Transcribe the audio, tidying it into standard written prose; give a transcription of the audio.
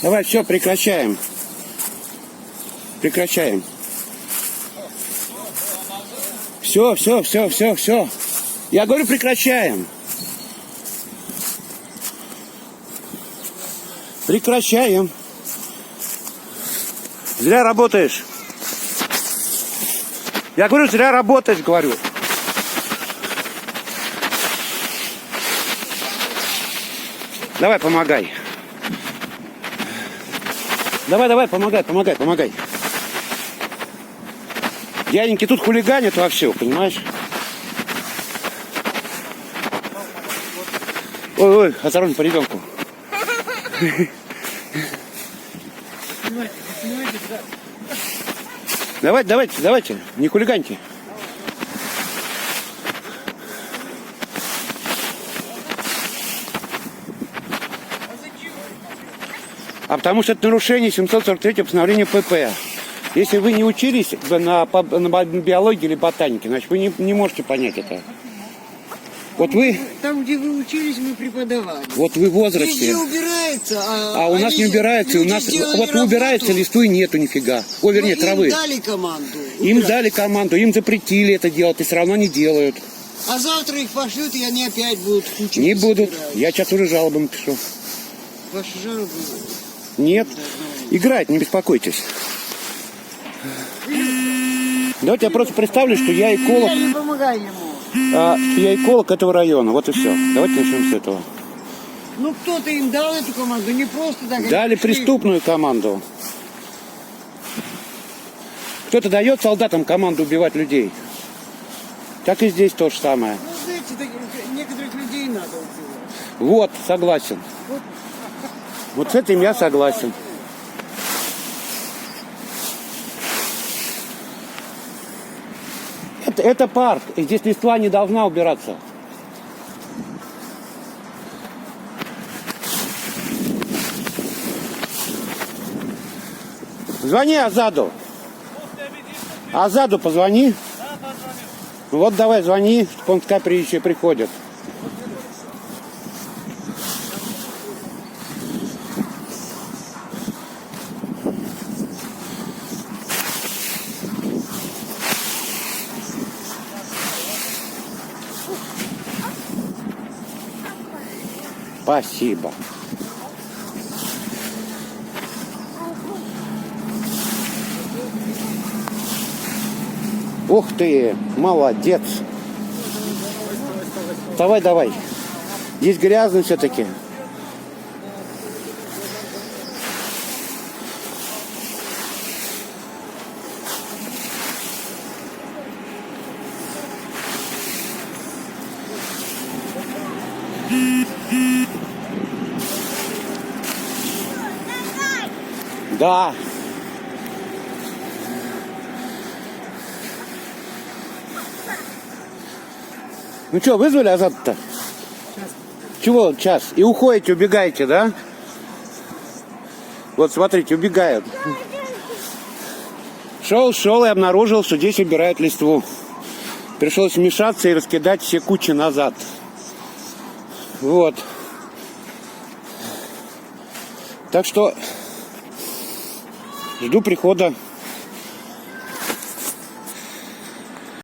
Давай, все, прекращаем. Прекращаем. Все. Я говорю, прекращаем. Прекращаем. Зря работаешь. Я говорю, зря работаешь, говорю. Давай, помогай. Давай, помогай. Дяденьки тут хулиганят вовсю, понимаешь? Ой, осторожно по ребенку. Давайте, не хулиганьте. А потому что это нарушение 743 постановления ПП. Если вы не учились на биологии или ботанике, значит вы не можете понять это. Вот вы... Там, где вы учились, мы преподавали. Вот вы в возрасте. Везде убирается, а у нас не убирается. У нас вот убирается, листвы нету нифига. Ой, вернее, травы. Им дали команду. Им дали команду, им запретили это делать, и все равно не делают. А завтра их пошлют, и они опять будут кучу. Не будут. Я сейчас уже жалобы напишу. Ваши жалобы? Нет. Играть, не беспокойтесь. Давайте я просто представлю, что я эколог. Я не помогаю ему. Я эколог этого района. Вот и все. Давайте начнем с этого. Ну кто-то им дал эту команду, не просто так. Дали преступную команду. Кто-то дает солдатам команду убивать людей. Так и здесь то же самое. Ну, знаете, некоторых людей надо убивать. Вот, согласен. Вот с этим я согласен. Это парк, и здесь листва не должна убираться. Звони Азаду. Азаду позвони. Вот давай звони, он с капричей приходит. Спасибо. Ух ты, молодец. Давай. Здесь грязно все-таки. Да. Ну что, вызвали Азат-то? Чего час? И уходите, убегаете, да? Вот смотрите, убегают. Шел и обнаружил, что здесь убирают листву. Пришлось вмешаться и раскидать все кучи назад. Вот. Так что жду прихода